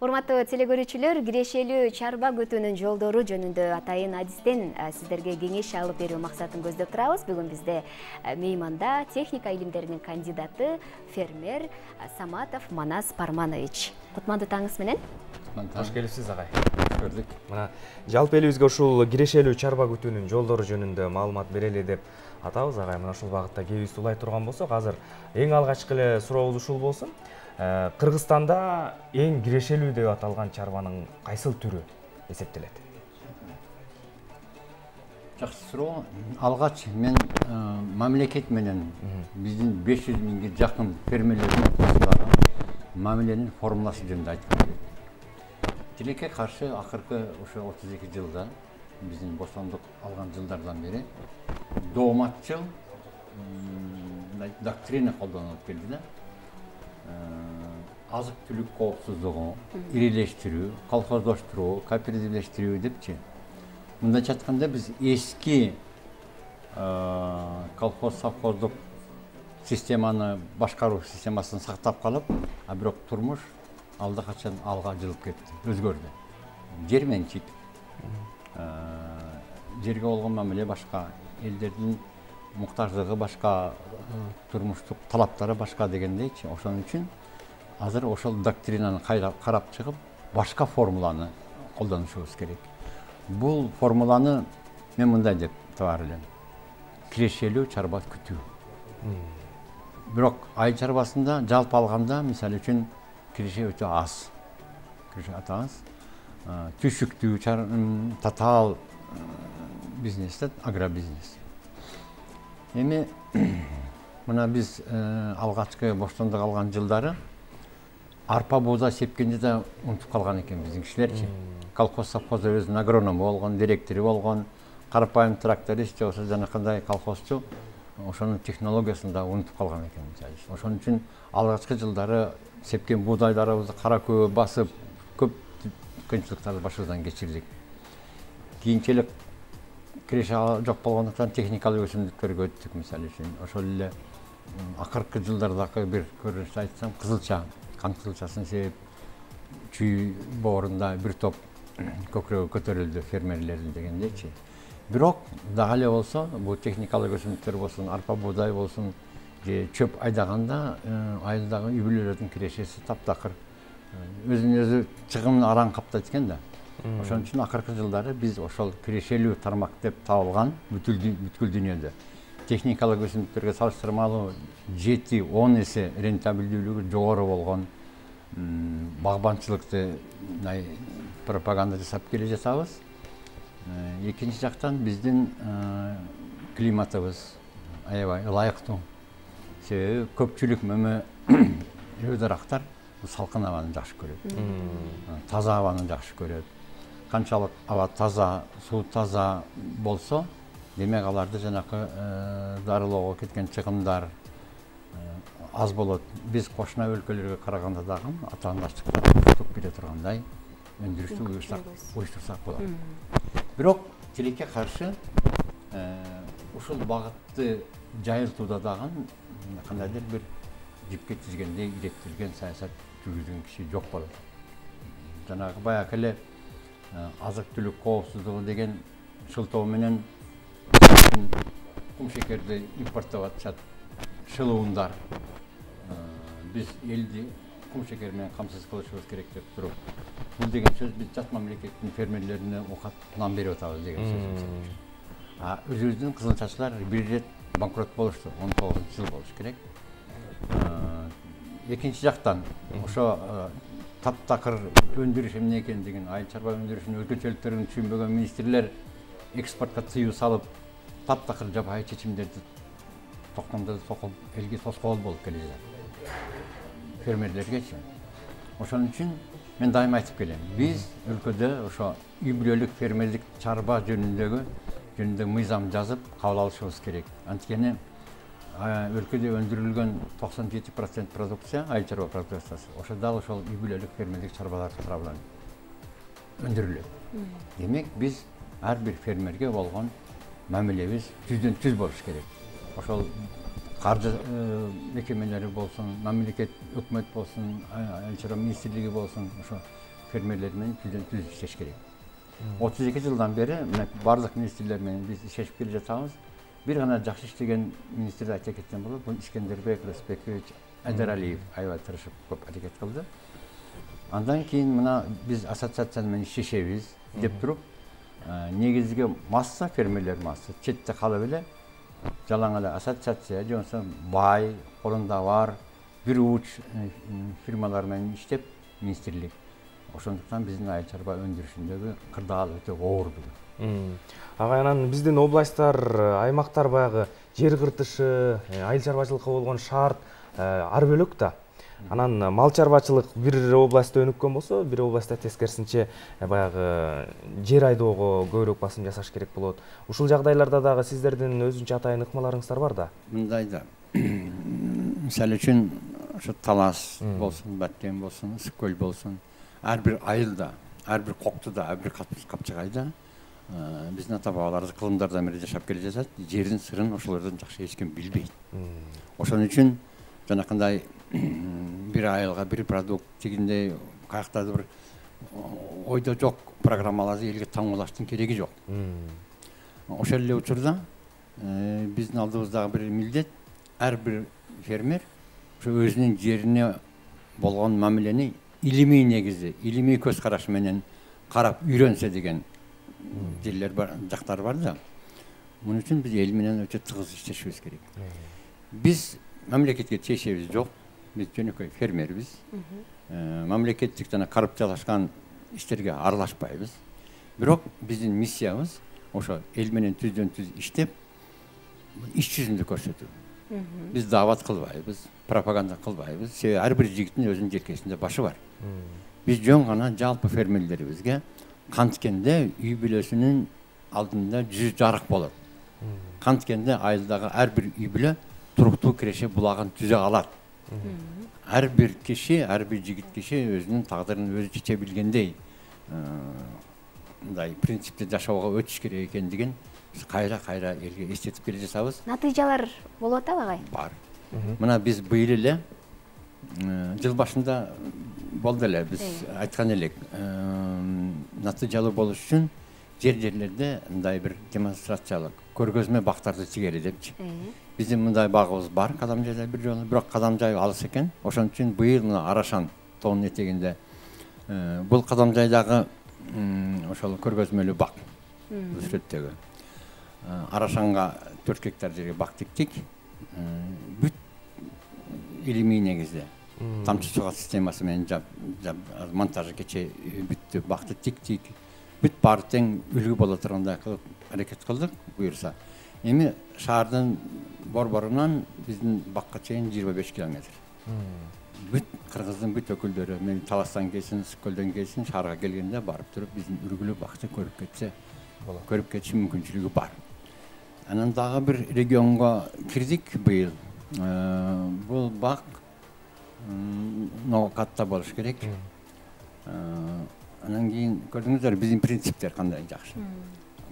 Урматтуу телекөрүүчүлөр, кирешелүү чарба күтүүнүн жолдору жөнүндө атайын адистен сиздерге кеңеш алып берүү максатын көздөп турабыз. Бүгүн бизде мейманда техника илимдеринин кандидаты, фермер Саматов Манас Парманович. Кутмандуу таңыңыз менен. Кош келипсиз агай. Көрдүк. Мына жалпы элибизге ушул кирешелүү чарба күтүүнүн жолдору жөнүндө маалымат берели деп атабыз агай. Мына ушул багытта кебиз улай турган болсок, азыр эң алгачкы эле сурообуз ушул болсун. Кыргызстанда эң кирешелүү деп аталган чарбанын кайсыл түрү эсептелет? Жакшы суроо. Алгач мен мамлекет менен биздин 500 миңге жакын фермерлердин ортосундагы мамиленин формуласы жөнүндө айткым келет. Тилекке каршы акыркы ошо 32 жылда биздин бошондук алган жылдардан бери дооматчыл доктрина колдонулуп келди да. Азык түлүк коопсуздугу, ирилештирүү, колхоздоштуруу, кооперативлештирүү депчи. Мындайча айтканда биз эски колхоз совхоздук системаны, башкаруу системасын сактап калып, а бирок турмуш алда качан алга жылып кетти, өзгөрдү. Жер менчик, жерге болгон мамиле башка, элдердин муктаждыгы башка, турмуштук талаптары башка дегендейчи. Ошон үчүн азыр ошол доктринаны карап чыгып, башка формуланы колдонушубуз керек. Бул формуланы мен мындай деп табар элем. Кирешелүү чарба күтүү. Бирок айыл чарбасында жалпы алганда, мисалы үчүн киреше өтө аз. Киреше өтө аз. Түшүктүү, татаал бизнес, агробизнес. Эми мына биз алгачкы боштондук алган жылдары арпа бууза сепкенде да унутуп калган экен биздин кишилерчи. Колхоз совхозда өзүнүн агроному болгон, директору болгон, карапайым тракторист же болбосо жанакындай колхозчу ошонун технологиясын да унутуп калган экен. Ошон үчүн алгачкы жылдары сепкен буудайларыбызды кара көбө басып, көп кыйынчылыктарды башыбыздан кечирдик. Кийинчерээк киреше жок болгондуктан техникалык өсүмдүктөргө өттүк, мисалы үчүн. Ошол эле акыркы жылдардагы бир көрүнүштү айтсам, кызылча, кант кызылчасын сеп, чүй боорунда бир топ көкүрөгү көтөрүлдү фермерлердин дегендейчи. Бирок дагы эле болсо, бул техникалык өсүмдүктөр болсун, арпа буудай болсун, же чөп айдаганда айылдагы үй бүлөлөрдүн кирешеси таптакыр, өзүн өзү чыгымын араң каптайт экен да. Ошон үчүн акыркы жылдары биз ошол кирешелүү тармак деп табылган бүткүл дүйнөдө техникалык өсүмдүктөргө салыштырмалуу 7-10 эсе рентабелдүүлүгү жогору болгон багбанчылыкты пропаганда жасап келе жатабыз. Экинчи жактан биздин климатыбыз аябай ылайыктуу. Себеби көпчүлүк өйдөрактар салкын абаны жакшы көрөт. Таза абаны жакшы көрөт. Канчалык аба таза, суу таза болсо, демек аларды жанакы дарылоого кеткен чыгымдар аз болот. Биз кошуна өлкөлөргө караганда дагы атаандаштыктар уктуп келе тургандай өндүрүштү уюштурсак болот. Бирок тилекке каршы ушул багытты жайылтууда дагы кандайдыр бир жипке тизгендей иреттелген саясат жүргүзгөн киши жок болот. Жанагы баягы эле азык түлүк коопсуздугу деген шылтоо менен кумшекерди импорттоп атышат, шылуундар. Биз элди кумшекер менен камсыз кылышыбыз керек деп туруп, бул деген сөз биз жат мамлекеттин фермерлерине окат нан берип атабыз деген сөз. Өзүбүздүн кызылчачылар бир ирет банкрот болушту, 19-жыл болуш керек. Экинчи жактан ошо таптакыр өндүрүш эмне экендигин, айыл чарба өндүрүшүнүн өзгөчөлүктөрүн түшүнбөгөн министрлер экспортко тыюу салып, таптакыр жапайы чечимдерди токуп, элге тоскоол болуп келе жатат. Фермерлергечи. Ошон үчүн мен дайыма айтып келем. Биз өлкөдө ошо үй бүлөлүк фермерлик чарба жөнүндө мыйзам жазып кабыл алышыбыз керек. Анткени өлкөдө өндүрүлгөн 97% продукция, айыл чарба продукциясы, ошо дал ошол үй бүлөлүк фермерлик чарбалар тарабынан өндүрүлөт. Демек, биз ар бир фермерге болгон мамилебиз 100-дөн 100 болуш керек. Ошол қаржы мекемелері болсын, мемлекет, үкімет болсын, айыл шаруашылығы министрлігі болсын, ошо фермерлермен түзден-түз иштеш керек. 32 жылдан бері барлық министрлермен біз иштешип келе жатабыз. Bir ғана жақсы іштеген министрді айта кеткен болады. Бұл Искендербек Рысбекович Айдаралиев аябай тырышып көп әрекет қылды. Андан кейін мына біз ассоциациямен иштешебиз деп тұрып, негізгі масса фермерлер масса четте қалып эле жалаң эле ассоциация жонса бай колунда бар бир уч фирмалар менен иштеп министрлик. Ошондуктан биздин айыл чарба өндүрүшүндөгү кырдаал өтө оор бүгүн. Агай, анан биздин областтар, аймактар баягы жер кыртышы, айыл чарбачылыкка болгон шарт ар бөлөк да. Анан мал чарбачылык бир областта өнүккөн болсо, бир областта тескерисинче баягы жер айдоого көбүрөөк басым жасаш керек болот. Ушул жагдайларда дагы сиздердин өзүнчө атайын ыкмаларыңыздар бар да. Мындай да. Мисалы үчүн ошо Талас болсун, Баттен болсун, Ысык-Көл болсун, ар бир айылда, ар бир коктуда, ар бир капчыгайда биздин ата-бабаларыбыз кылымдардан бери жашап келе жатат. Жердин сырын ошолордон жакшы эч ким билбейт. Ошон үчүн жанакындай бир айылга бир продукт дегендей каяктады бир ойдо жок программаларды элге таңуулаштын кереги жок. Ошол эле учурда биздин алдыбыздагы бир милдет ар бир фермер ошо өзүнүн жерине болгон мамилени илимий негизи, илимий көз караш менен карап үйрөнсө деген жерлер бар, жактар бар да. Муну үчүн биз эл менен өтө тыгыз иштешибиз керек. Биз мамлекетке тиешебиз жок. Биз жөнөкөй фермербиз. Мамлекеттик жана коррупциялашкан иштерге аралашпайбыз. Бирок биздин миссиябыз ошо эл менен түздөн-түз иштеп, иш жүзүндө көрсөтүү. Биз даават кылбайбыз, пропаганда кылбайбыз. Себеби ар бир жигиттин өзүнүн желкесинде башы бар. Биз жөн гана жалпы фермерлерибизге канткенде үй бүлөсүнүн алдында жүз жарык болот. Канткенде айылдагы ар бир үй бүлө туруктуу киреше булагын түзө алат. Ар бир киши, ар бир жигит киши өзүнүн тагдырын өзү чече билгендей мындай принципте жашоого өтүш керек экендигин биз кайра элге эстетип келе жатабыз. Натыйжалар болуп атабы агай? Бар. Мына биз быйыл эле жыл башында болду эле биз айткан элек. Натыйжалуу болуш үчүн жерлерде мындай бир демонстрациялык көргөзмө бактарды тигели депчи. Биздин мындай багыбыз бар Кадамжайда бир жолу, бирок Кадамжай алыс экен. Ошон үчүн быйыл мына Арашан тоонун этегинде бул Кадамжайдагы ошол көргөзмөлүү бак Өсүрөттөгү. Арашанга 4 гектар жерге бак тиктик. Бүт илимий негизде тамчы суу системасы менен монтажы кече бүттү, бакты тиктик. Бүт баары тең үлгү боло тургандай кылып аракет кылдык буюрса. Эми шаардын борборунан биздин бакка чейин 25 километр. Бүт кыргыздын бүт өкүлдөрү мен Таластан келсин, Ысык-Көлдөн келсин, шаарга келгенде барып туруп биздин үлгүлүү бакты көрүп кетсе, көрүп кетиш мүмкүнчүлүгү бар. Анан дагы бир регионго кирдик быйыл. Бул бак Новокатта болуш керек. Анан кийин көрдүңүздөр биздин принциптер кандай жакшы.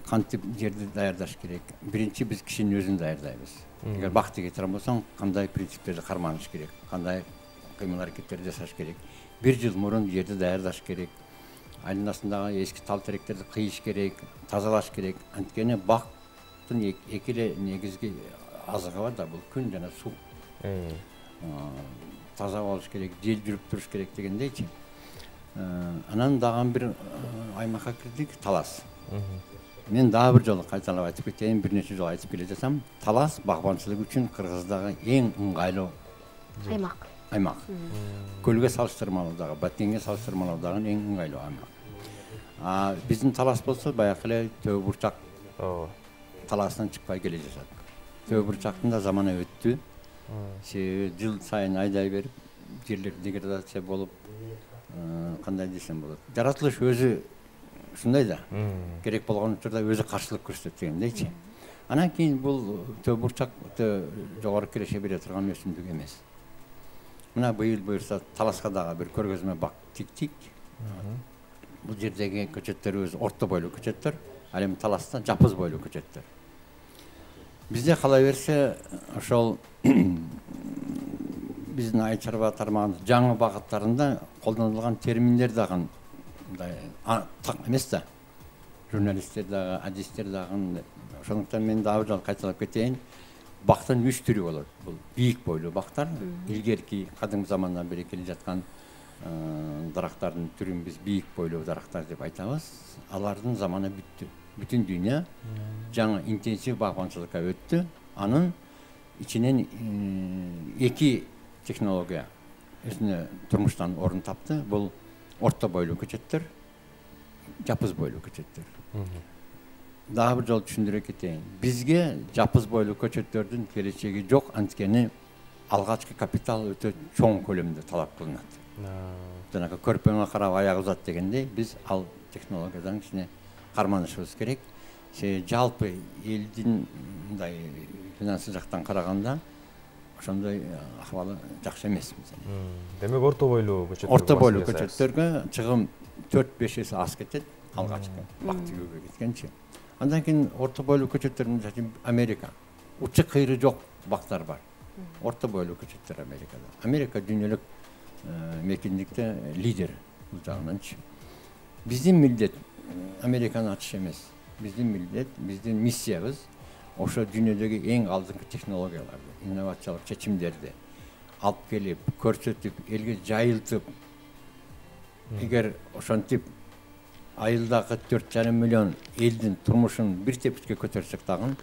Кантип жерди даярдаш керек. Биринчи биз кишинин өзүн даярдайбыз. Эгер бакты кетирген болсоң, кандай принциптерди карманыш керек, кандай кыймыл аракеттерди жасаш керек. 1 жыл мурун жерди даярдаш керек. Айнасындагы эски тал теректерди кыйыш керек, тазалаш керек. Анткени бактын эки эле негизги азыгы бар да, бул күн жана суу. Таза болуш керек, жел жүрүп туруш керек дегендейчи. Анан дагы бир аймакка кирдик, Талас. Мен дагы бир жолу кайталап айтып кетейин, бир нече жолу айтып келе жатам. Талас багбанчылык үчүн Кыргыздагы эң ыңгайлуу аймак. Көлгө салыштырмалуу дагы, Баткенге салыштырмалуу дагы эң ыңгайлуу аймак. Биздин Талас болсо баягы эле Төбө бурчак талаасынан чыкпай келе жатат. Төбө бурчактын да заманы өттү. Себеби жыл сайын айдай берип, жерлер деградация болуп, кандай десем болот. Жаратылыш өзү ушундай да. Керек болгон учурда өзү каршылык көрсөтөт дегендейчи. Анан кийин бул Төбө бурчак өтө жогору киреше бере турган өсүмдүк эмес. Мына быйыл буюрса Таласка дагы бир көргөзмө бак тиктик. Бул жердеги көчөттөрүбүз орто бойлуу көчөттөр, ал эми Таласта жапыз бойлуу көчөттөр. Бізде қалай берсе, ошол біздің айыл чарба тармағында жаңы бағыттарында қолданылған терминдер дағы так емес та. Журналисттер дағы, адистер дағы. Ошондуктан мен да абжал кайталап кетейин. Бактын 3 түрү болот. Бул бийик бойлуу бактар, илгерки кадимки замандан бери келе жаткан дарактардын түрүн биз бийик бойлуу дарактар деп айтабыз. Алардын заманы бүттү. Бүтүн дүйнө жаңы интенсив багбанчылыкка өттү. Анын ичинен 2 технология өзүнө турмуштан орун тапты. Бул орто бойлуу көчөттөр, жапыз бойлуу көчөттөр. Дагы бир жолу түшүндүрө кетейин. Бизге жапыз бойлуу көчөттөрдүн келечеги жок, анткени алгачкы капитал өтө чоң көлөмдө талап кылынат. Жанагы көрпөңө карап аяк узат дегендей, биз ал технологиядан ичине карманышыбыз керек. Жалпы элдин мындай финансы жактан караганда ошондой акыбалы жакшы эмес. Демек орто бойлуу көчөттөр. Орто бойлуу көчөттөргө чыгым 4-5 эсе аз кетет, алгачкы бакты көбөйүп кеткенчи. Андан кийин орто бойлуу көчөттөрдүн Америка. Учу кыйры жок бактар бар. Орто бойлуу көчөттөр Америкада. Америка дүйнөлүк мекендикте лидер бул жагынанчы. Биздин милдет Американы ачыш эмес. Биздин милдет, биздин миссиябыз ошо дүйнөдөгү эң алдыңкы технологияларды, инновациялык чечимдерди алып келип, көрсөтүп, элге жайылтып, эгер ошентип айылдагы 4,5 миллион элдин турмушун бир тепкичке көтөрсөк дагы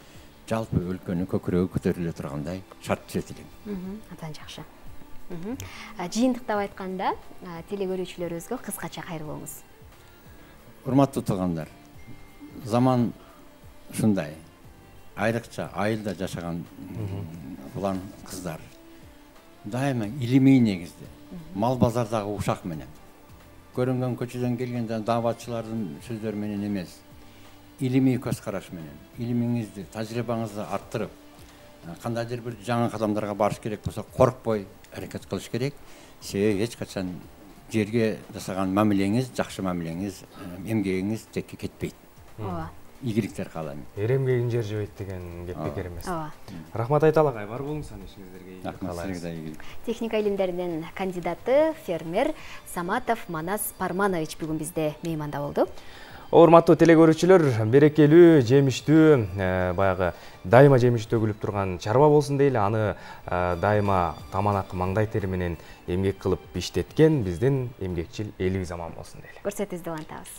жалпы өлкөнүн көкүрөгү көтөрүлө тургандай шарт түзөтүлгөн. Атан жакшы. Жыйынтыктап айтканда, теле көрүүчүлөрүбүзгө кыскача кайрылыңыз. Урматтуу туугандар, заман ушундай. Айрыкча айылда жашаган улан кыздар дайыма илимий негизде, мал базардагы ушак менен, көрүнгөн көчөдөн келген дааватчылардын сөздөрү менен эмес, илимий көз караш менен, илимиңизди, тажрыйбаңызды арттырып, кандайдыр бир жаңы кадамдарга барыш керек болсо, коркпой аракет кылыш керек. Себеби эч качан жерге жасаган мамилеңиз, жакшы мамилеңиз, эмгегиңиз текке кетпейт. Ооба. Ийгиликтер каалайм. Эремгегин жер жебейт деген кеп бекер эмес. Рахмат айта агай, бар болуңуз аны ишиңиздерге. Рахмат. Техника илимдеринин кандидаты, фермер Саматов Манас Парманович бүгүн бизде мейманда болду. Урматтуу теле көрүүчүлөр, берекелүү, жемиштүү, баягы дайыма жемиш төгүлүп турган чарба болсун дейли, аны дайыма таманак маңдай тери менен эмгек кылып иштеткен биздин эмгекчил элибиз аман болсун дейли. Көрсөтүүбүздү улантабыз.